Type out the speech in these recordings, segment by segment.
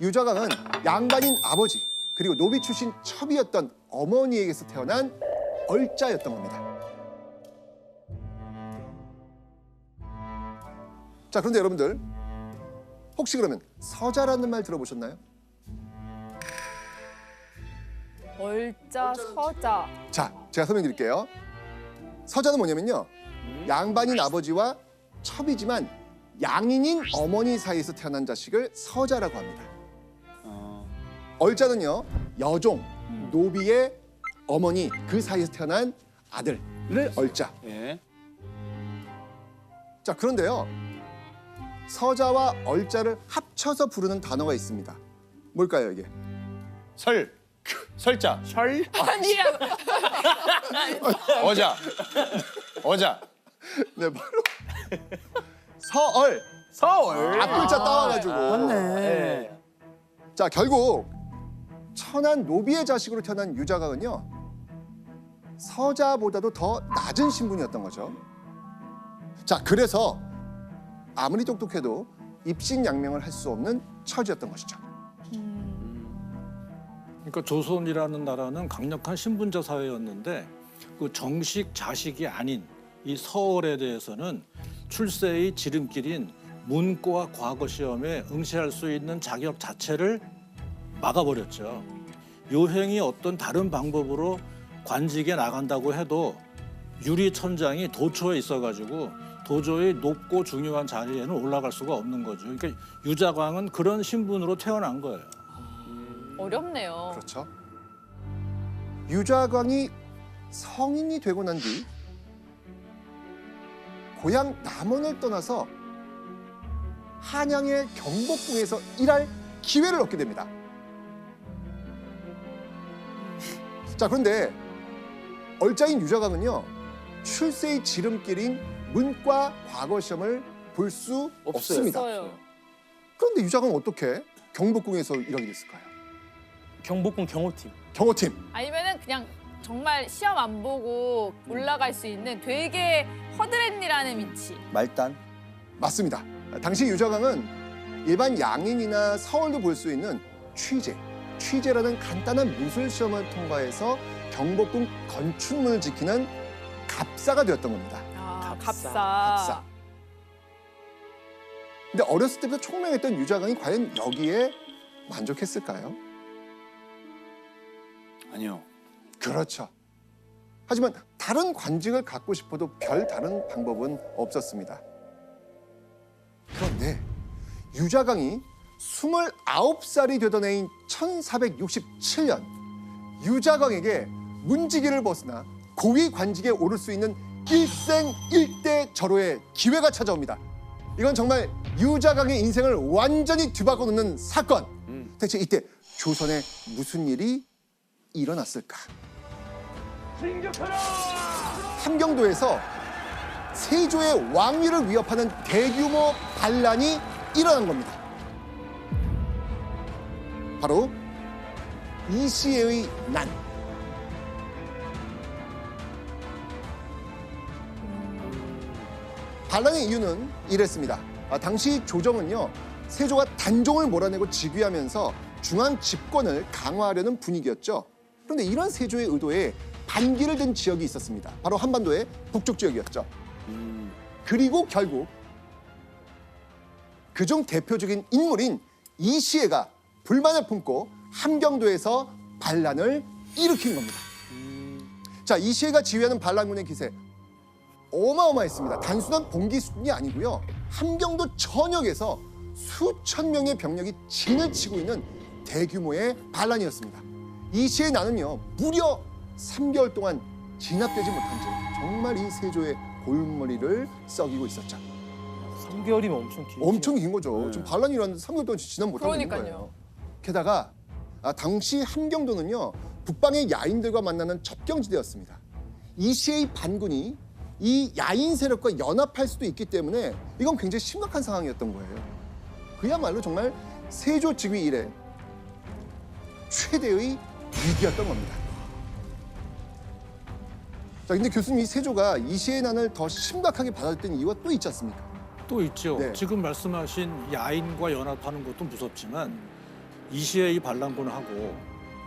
유자강은 양반인 아버지 그리고 노비 출신 첩이었던 어머니에게서 태어난 얼자였던 겁니다. 자, 그런데 여러분들 혹시 그러면 서자라는 말 들어보셨나요? 얼자, 서자. 자, 제가 설명드릴게요. 서자는 뭐냐면요, 양반인 아버지와 첩이지만 양인인 어머니 사이에서 태어난 자식을 서자라고 합니다. 얼자는요, 여종, 노비의 어머니 그 사이에서 태어난 아들을 얼자. 예. 자, 그런데요, 서자와 얼자를 합쳐서 부르는 단어가 있습니다. 뭘까요, 이게? 설자. 아니라고. 어자. 네, 바로 서얼. 서울. 앞글자 따와가지고. 맞네. 자, 결국 천한 노비의 자식으로 태어난 유자강은요, 서자보다도 더 낮은 신분이었던 거죠. 자, 그래서 아무리 똑똑해도 입신양명을 할 수 없는 처지였던 것이죠. 그러니까 조선이라는 나라는 강력한 신분제 사회였는데 그 정식 자식이 아닌 이 서얼에 대해서는 출세의 지름길인 문과 과거 시험에 응시할 수 있는 자격 자체를 막아버렸죠. 요행이 어떤 다른 방법으로 관직에 나간다고 해도 유리천장이 도처에 있어가지고 도저히 높고 중요한 자리에는 올라갈 수가 없는 거죠. 그러니까 유자광은 그런 신분으로 태어난 거예요. 어렵네요. 그렇죠. 유자광이 성인이 되고 난 뒤 고향 남원을 떠나서 한양의 경복궁에서 일할 기회를 얻게 됩니다. 자, 그런데 얼자인 유자광은요, 출세의 지름길인 문과 과거 시험을 볼 수 없습니다. 없어요. 그런데 유자광은 어떻게 경복궁에서 일하게 됐을까요? 경복궁 경호팀. 경호팀. 아니면은 그냥 정말 시험 안 보고 올라갈 수 있는 되게 허드렛이라는 위치. 말단. 맞습니다. 당시 유자광은 일반 양인이나 서울도 볼 수 있는 취재라는 간단한 무술 시험을 통과해서 경복궁 건축문을 지키는 갑사가 되었던 겁니다. 아, 갑사. 갑사. 근데 어렸을 때부터 총명했던 유자광이 과연 여기에 만족했을까요? 아니요. 그렇죠. 하지만 다른 관직을 갖고 싶어도 별 다른 방법은 없었습니다. 그런데 유자광이 29살이 되던 해인 1467년 유자광에게 문지기를 벗어나 고위 관직에 오를 수 있는 일생일대절호의 기회가 찾아옵니다. 이건 정말 유자광의 인생을 완전히 뒤바꿔 놓는 사건. 대체 이때 조선에 무슨 일이 일어났을까? 함경도에서 세조의 왕위를 위협하는 대규모 반란이 일어난 겁니다. 바로 이시애의 난. 반란의 이유는 이랬습니다. 당시 조정은요, 세조가 단종을 몰아내고 즉위하면서 중앙 집권을 강화하려는 분위기였죠. 그런데 이런 세조의 의도에 반기를 든 지역이 있었습니다. 바로 한반도의 북쪽 지역이었죠. 그리고 결국 그중 대표적인 인물인 이시애가 불만을 품고 함경도에서 반란을 일으킨 겁니다. 자, 이시애가 지휘하는 반란군의 기세 어마어마했습니다. 단순한 봉기 수준이 아니고요, 함경도 전역에서 수천 명의 병력이 진을 치고 있는 대규모의 반란이었습니다. 이시애 난은요, 무려 3개월 동안 진압되지 못한 채 정말 이 세조의 골머리를 썩이고 있었죠. 3개월이면 엄청 긴. 엄청 긴 거죠. 지금 반란이 일어났는데 3개월 동안 진압 못하고 있는 그러니까요. 거예요. 게다가 당시 함경도는요, 북방의 야인들과 만나는 접경지대였습니다. 이시애의 반군이 이 야인 세력과 연합할 수도 있기 때문에 이건 굉장히 심각한 상황이었던 거예요. 그야말로 정말 세조 즉위 이래 최대의 위기였던 겁니다. 자, 근데 교수님, 이 세조가 이시애의 난을 더 심각하게 받아들였던 이유가 또 있지 않습니까? 또 있죠. 네. 지금 말씀하신 야인과 연합하는 것도 무섭지만 이시의 이 반란군하고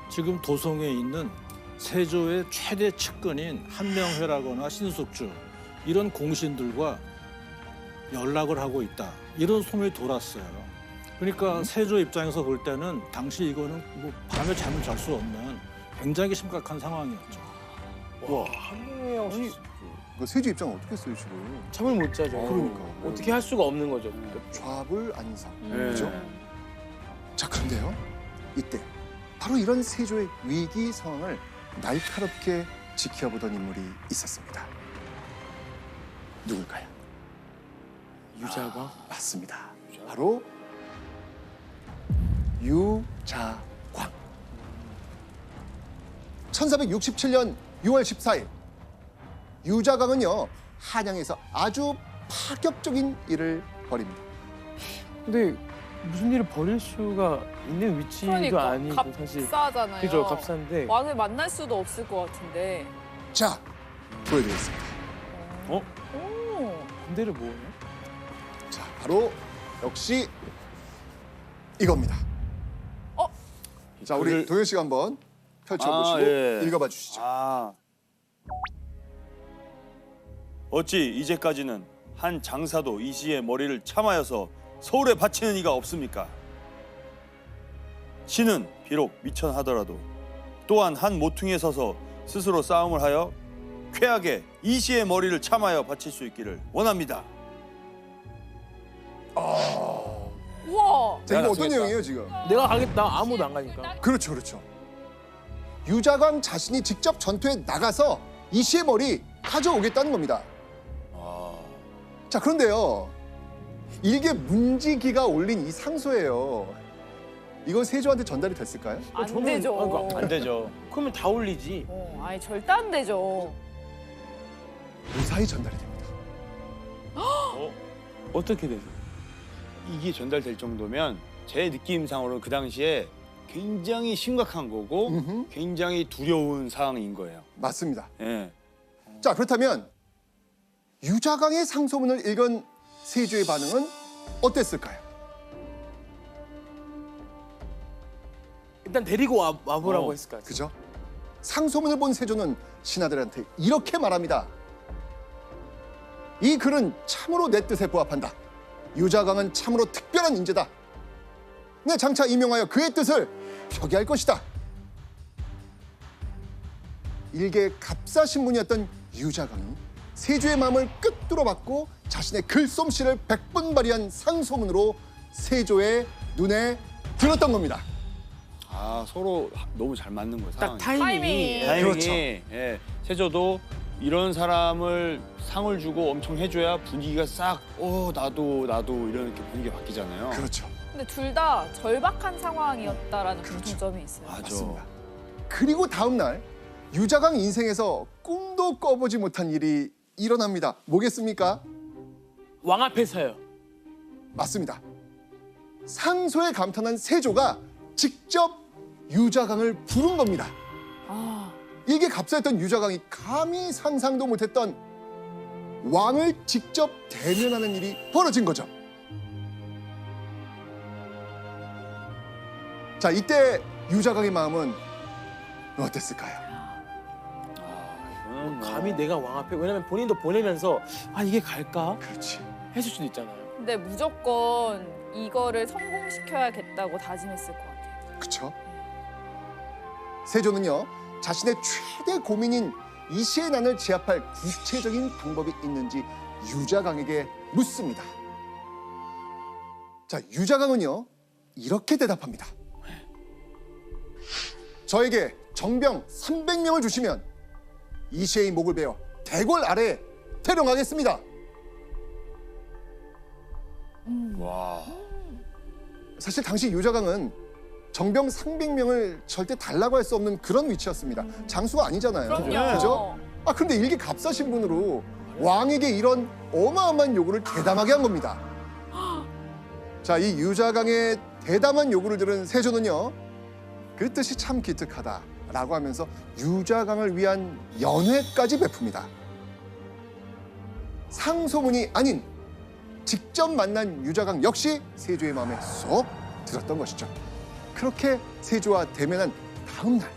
지금 도성에 있는 세조의 최대 측근인 한명회라거나 신숙주 이런 공신들과 연락을 하고 있다. 이런 소문이 돌았어요. 그러니까 세조 입장에서 볼 때는 당시 이거는 뭐 밤에 잠을 잘 수 없는 굉장히 심각한 상황이었죠. 한명이 그 세조 입장은 어떻게 했어요 지금? 잠을 못 자죠. 그러니까. 어떻게 할 수가 없는 거죠. 좌불 안상. 예. 그렇죠? 자 그런데요. 이때 바로 이런 세조의 위기 상황을 날카롭게 지켜보던 인물이 있었습니다. 누굴까요? 유자가 맞습니다. 바로 유자광. 1467년 6월 14일 유자광은요 한양에서 아주 파격적인 일을 벌입니다. 근데 무슨 일을 벌일 수가 있는 위치도 그러니까 아니고 사실 값싸잖아요. 그죠 값싼데 왕을 만날 수도 없을 것 같은데. 자 보여드리겠습니다. 오. 군대를 모으네. 자 바로 역시 이겁니다. 자 우리 글을- 도현 씨가 한번 펼쳐보시고 아, 예. 읽어봐 주시죠. 아, 어찌 이제까지는 한 장사도 이 시의 머리를 참아여서 서울에 바치는 이가 없습니까? 시는 비록 미천하더라도 또한 한 모퉁이에 서서 스스로 싸움을 하여 쾌하게 이 시의 머리를 참아여 바칠 수 있기를 원합니다. 우와. 자 이거 어떤 나가겠다. 내용이에요 지금? 내가 가겠다. 아무도 안 가니까. 그렇죠, 그렇죠. 유자광 자신이 직접 전투에 나가서 이시의 머리 가져오겠다는 겁니다. 자, 그런데요. 일개 문지기가 올린 이 상소예요. 이건 세조한테 전달이 됐을까요? 안 저는- 되죠. 그러니까 안 되죠. 그러면 다 올리지. 아니 절대 안 되죠. 무사히 전달이 됩니다. 어떻게 되죠? 이게 전달될 정도면 제 느낌상으로 그 당시에 굉장히 심각한 거고 음흠. 굉장히 두려운 상황인 거예요. 맞습니다. 예. 자, 그렇다면 유자광의 상소문을 읽은 세조의 반응은 어땠을까요? 일단 데리고 와보라고 했을 것 같아요. 그죠? 상소문을 본 세조는 신하들한테 이렇게 말합니다. 이 글은 참으로 내 뜻에 부합한다. 유자광은 참으로 특별한 인재다. 내 장차 임명하여 그의 뜻을 표기할 것이다. 일개 갑사 신분이었던 유자광이 세조의 마음을 끄뚫어 받고 자신의 글솜씨를 백분 발휘한 상소문으로 세조의 눈에 들었던 겁니다. 아, 서로 너무 잘 맞는 거예요. 딱 타이밍이. 타이밍이. 그렇죠. 예. 세조도 이런 사람을 상을 주고 엄청 해줘야 분위기가 싹, 나도 이렇게 분위기가 바뀌잖아요. 그렇죠. 근데 둘 다 절박한 상황이었다라는 공통점이 있어요. 맞아. 맞습니다. 그리고 다음 날 유자광 인생에서 꿈도 꿔보지 못한 일이 일어납니다. 뭐겠습니까? 왕 앞에서요. 맞습니다. 상소에 감탄한 세조가 직접 유자광을 부른 겁니다. 아, 이게 갑사였던 유자광이 감히 상상도 못했던 왕을 직접 대면하는 일이 벌어진 거죠. 자, 이때 유자광의 마음은 어땠을까요? 이거는 뭐- 감히 내가 왕 앞에 왜냐면 본인도 보내면서 이게 갈까 그렇지. 했을 수도 있잖아요. 근데 무조건 이거를 성공시켜야겠다고 다짐했을 것 같아요. 그렇죠? 세조는요, 자신의 최대 고민인 이시의 난을 제압할 구체적인 방법이 있는지 유자광에게 묻습니다. 자, 유자광은요, 이렇게 대답합니다. 저에게 정병 300명을 주시면 이시의 목을 베어 대궐 아래에 태령하겠습니다. 와. 사실 당시 유자광은 정병 300명을 절대 달라고 할 수 없는 그런 위치였습니다. 장수가 아니잖아요. 그럼요. 그죠? 그런데 일개 갑사 신분으로 왕에게 이런 어마어마한 요구를 대담하게 한 겁니다. 자, 이 유자광의 대담한 요구를 들은 세조는요, 그 뜻이 참 기특하다라고 하면서 유자광을 위한 연회까지 베풉니다. 상소문이 아닌 직접 만난 유자광 역시 세조의 마음에 쏙 들었던 것이죠. 그렇게 세조와 대면한 다음 날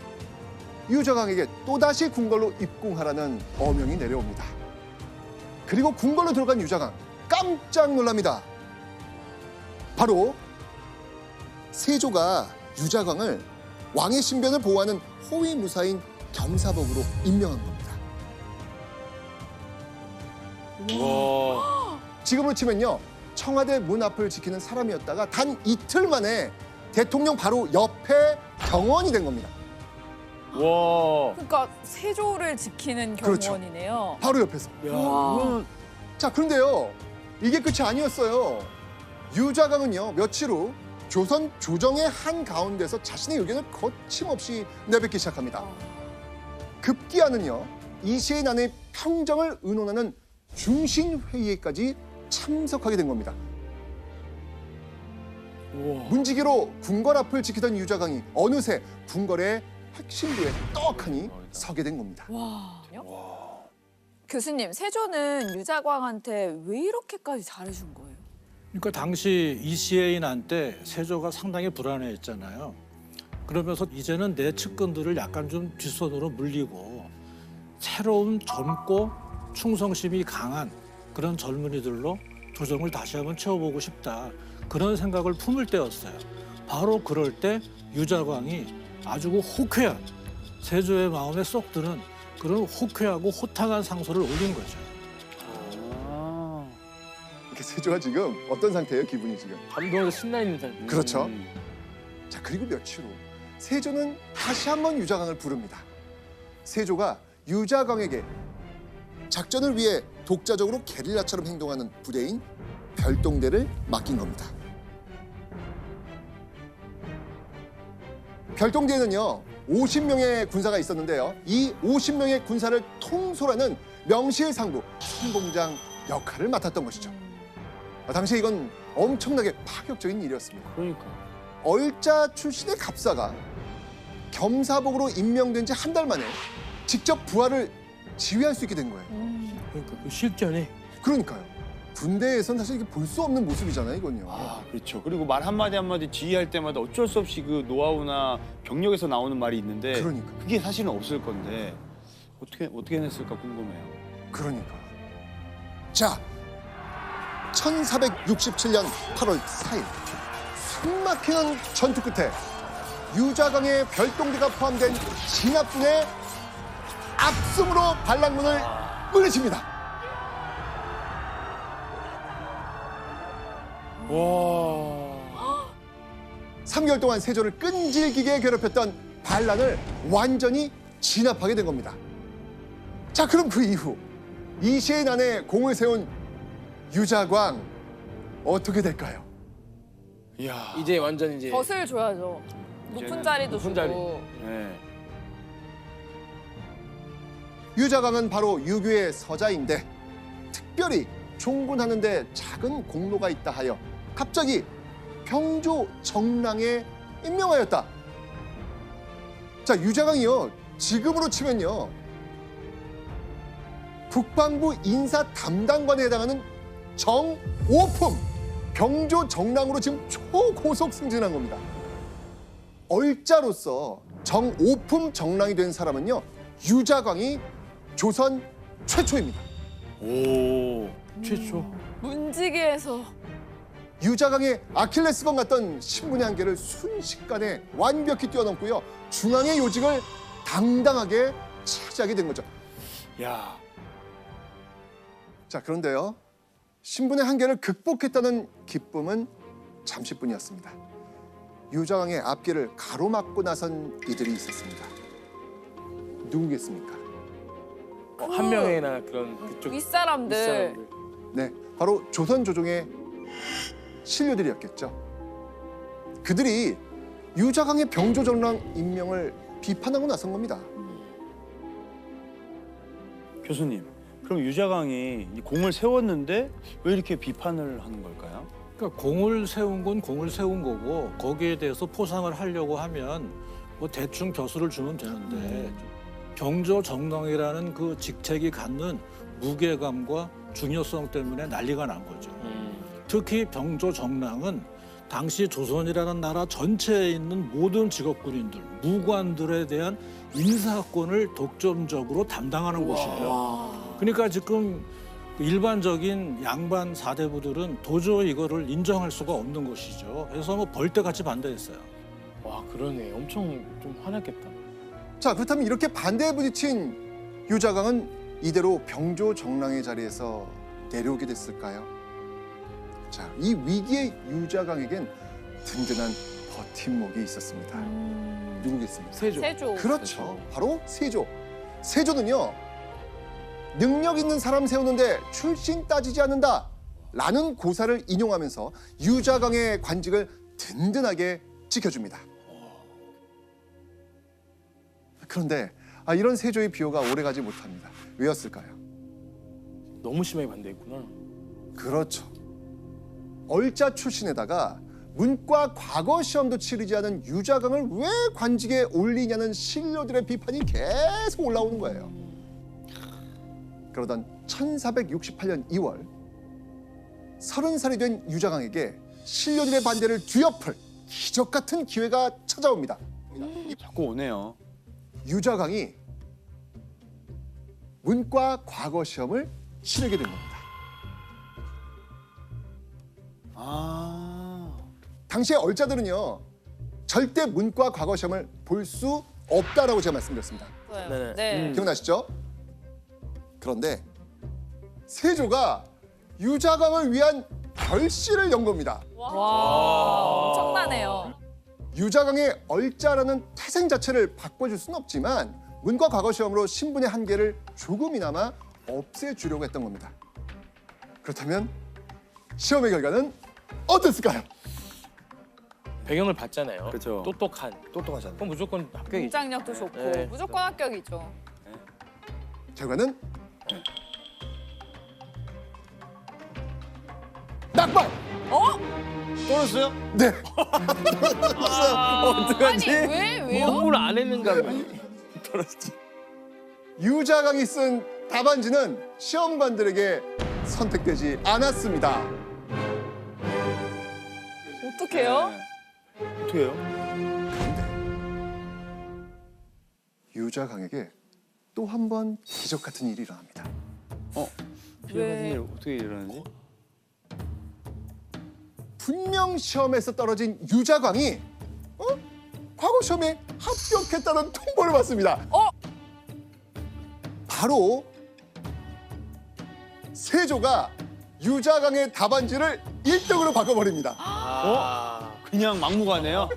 유자광에게 또다시 궁궐로 입궁하라는 어명이 내려옵니다. 그리고 궁궐로 들어간 유자광 깜짝 놀랍니다. 바로 세조가 유자광을 왕의 신변을 보호하는 호위무사인 겸사복으로 임명한 겁니다. 와. 지금으로 치면요, 청와대 문 앞을 지키는 사람이었다가 단 이틀 만에 대통령 바로 옆에 경원이 된 겁니다. 와. 그러니까 세조를 지키는 그렇죠. 경호원이네요. 바로 옆에서. 야. 자, 그런데요, 이게 끝이 아니었어요. 유자광은요, 며칠 후 조선 조정의 한 가운데서 자신의 의견을 거침없이 내뱉기 시작합니다. 급기야는요, 이시의 난의 평정을 의논하는 중신회의에까지 참석하게 된 겁니다. 우와. 문지기로 궁궐 앞을 지키던 유자광이 어느새 궁궐의 핵심부에 떡하니 서게 된 겁니다. 와. 교수님, 세조는 유자광한테 왜 이렇게까지 잘해준 거예요? 그러니까 당시 이시의 난 때 세조가 상당히 불안해했잖아요. 그러면서 이제는 내 측근들을 약간 좀 뒷손으로 물리고 새로운 젊고 충성심이 강한 그런 젊은이들로 조정을 다시 한번 채워보고 싶다. 그런 생각을 품을 때였어요. 바로 그럴 때 유자광이 아주 호쾌한 세조의 마음에 쏙 드는 그런 호쾌하고 호탕한 상소를 올린 거죠. 아. 이렇게 세조가 지금 어떤 상태예요, 기분이 지금? 감동해서 신나 있는 사람. 그렇죠. 자, 그리고 며칠 후 세조는 다시 한번 유자광을 부릅니다. 세조가 유자광에게 작전을 위해 독자적으로 게릴라처럼 행동하는 부대인 별동대를 맡긴 겁니다. 별동대에는요, 50명의 군사가 있었는데요. 이 50명의 군사를 통솔하는 명실상부 선봉장 역할을 맡았던 것이죠. 당시에 이건 엄청나게 파격적인 일이었습니다. 그러니까. 얼자 출신의 갑사가 겸사복으로 임명된 지 한 달 만에 직접 부하를 지휘할 수 있게 된 거예요. 그러니까 그 실전에 그러니까요. 군대에선 사실 이게 볼 수 없는 모습이잖아요, 이건요. 아, 그렇죠. 그리고 말 한마디 한마디 지휘할 때마다 어쩔 수 없이 그 노하우나 경력에서 나오는 말이 있는데 그러니까. 그게 사실은 없을 건데 어떻게 해냈을까 궁금해요. 그러니까. 자, 1467년 8월 4일 숨막히는 전투 끝에 유자광의 별동대가 포함된 진압군의 압승으로 반란군을 물리칩니다. 와. 3개월 동안 세조를 끈질기게 괴롭혔던 반란을 완전히 진압하게 된 겁니다. 자, 그럼 그 이후 이시의 난에 공을 세운 유자광 어떻게 될까요? 이야. 이제 완전 이제 덫을 줘야죠. 높은 이제는 자리도 높은 주고. 자리. 네. 유자광은 바로 유교의 서자인데 특별히 종군하는 데 작은 공로가 있다 하여 갑자기 병조 정랑에 임명하였다. 자, 유자광이요, 지금으로 치면요, 국방부 인사 담당관에 해당하는 정오품 병조 정랑으로 지금 초고속 승진한 겁니다. 얼자로서 정오품 정랑이 된 사람은요, 유자광이 조선 최초입니다. 오. 최초. 문지기에서 유자광의 아킬레스건 같던 신분의 한계를 순식간에 완벽히 뛰어넘고요, 중앙의 요직을 당당하게 차지하게 된 거죠. 야. 자, 그런데요, 신분의 한계를 극복했다는 기쁨은 잠시뿐이었습니다. 유자광의 앞길을 가로막고 나선 이들이 있었습니다. 누구겠습니까? 한 명이나 그런 그쪽 윗사람들. 윗사람들. 네, 바로 조선 조정의 신료들이었겠죠. 그들이 유자광의 병조정랑 임명을 비판하고 나선 겁니다. 교수님, 그럼 유자광이 이 공을 세웠는데 왜 이렇게 비판을 하는 걸까요? 그러니까 공을 세운 건 공을 세운 거고 거기에 대해서 포상을 하려고 하면 뭐 대충 벼슬을 주면 되는데 병조 정랑이라는 그 직책이 갖는 무게감과 중요성 때문에 난리가 난 거죠. 특히 병조 정랑은 당시 조선이라는 나라 전체에 있는 모든 직업군인들, 무관들에 대한 인사권을 독점적으로 담당하는 곳이에요. 그러니까 지금 일반적인 양반 사대부들은 도저히 이거를 인정할 수가 없는 것이죠. 그래서 뭐 벌떼같이 반대했어요. 와 그러네. 엄청 좀 화났겠다. 자, 그렇다면 이렇게 반대에 부딪힌 유자강은 이대로 병조 정랑의 자리에서 내려오게 됐을까요? 자, 이 위기의 유자강에겐 든든한 버팀목이 있었습니다. 누구겠습니까? 세조. 세조. 그렇죠. 바로 세조. 세조는요, 능력 있는 사람 세우는데 출신 따지지 않는다 라는 고사를 인용하면서 유자강의 관직을 든든하게 지켜줍니다. 그런데 이런 세조의 비호가 오래가지 못합니다. 왜였을까요? 너무 심하게 반대했구나. 그렇죠. 얼자 출신에다가 문과 과거 시험도 치르지 않은 유자강을 왜 관직에 올리냐는 신료들의 비판이 계속 올라오는 거예요. 그러던 1468년 2월 30살이 된 유자강에게 신료들의 반대를 뒤엎을 기적 같은 기회가 찾아옵니다. 자꾸 오네요. 유자강이 문과 과거 시험을 치르게 된 겁니다. 당시에 얼자들은요, 절대 문과 과거 시험을 볼 수 없다라고 제가 말씀드렸습니다. 네네. 네. 기억나시죠? 그런데 세조가 유자강을 위한 결실을 연 겁니다. 와. 엄청나네요. 유자강의 얼자라는 태생 자체를 바꿔줄 수는 없지만 문과 과거 시험으로 신분의 한계를 조금이나마 없애주려고 했던 겁니다. 그렇다면 시험의 결과는 어땠을까요? 배경을 봤잖아요. 그쵸. 똑똑하잖아요. 그럼 무조건 합격이죠. 공장력도 좋고 네. 무조건 합격이죠. 결과는 낙방! 떨었어요? 네. 어떡하지? 아니 왜요? 공부를 안 했는가 봐. 유자강이 쓴 답안지는 시험관들에게 선택되지 않았습니다. 어떡해요? 네. 어떻게 해요? 유자강에게 또 한 번 기적 같은 일이 일어납니다. 비호 같은 일 어떻게 일어나지? 분명 시험에서 떨어진 유자강이 과거 시험에 합격했다는 통보를 받습니다. 바로 세조가 유자강의 답안지를 1등으로 바꿔버립니다. 그냥 막무가내요?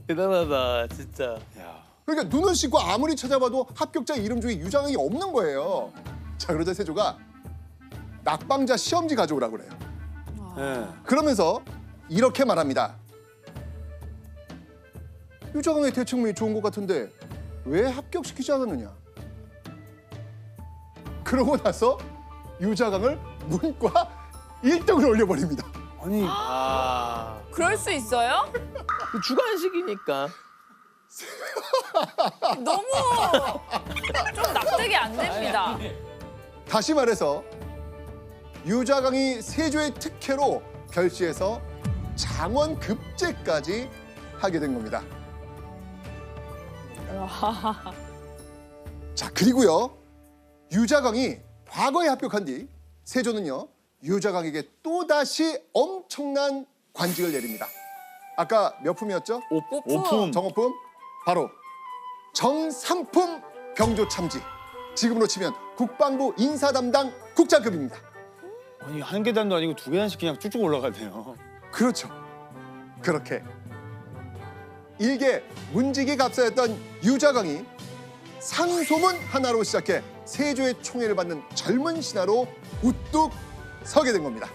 대단하다 진짜. 야. 그러니까 눈을 씻고 아무리 찾아봐도 합격자 이름 중에 유자강이 없는 거예요. 자, 그러자 세조가 낙방자 시험지 가져오라고 그래요. 네. 그러면서 이렇게 말합니다. 유자강의 대청문이 좋은 것 같은데 왜 합격시키지 않았느냐? 그러고 나서 유자강을 문과 1등을 올려버립니다. 아니 그럴 수 있어요? 주관식이니까. 너무 좀 납득이 안 됩니다. 다시 말해서 유자강이 세조의 특혜로 결시해서 장원급제까지 하게 된 겁니다. 자, 그리고요, 유자강이 과거에 합격한 뒤 세조는요, 유자강에게 또다시 엄청난 관직을 내립니다. 아까 몇 품이었죠? 오품. 정오품, 바로 정삼품 병조참지. 지금으로 치면 국방부 인사 담당 국장급입니다. 아니 한 계단도 아니고 두 계단씩 그냥 쭉쭉 올라가네요. 그렇죠. 그렇게 일개 문직이 갑사였던 유자강이 상소문 하나로 시작해 세조의 총애를 받는 젊은 신하로 우뚝 서게 된 겁니다.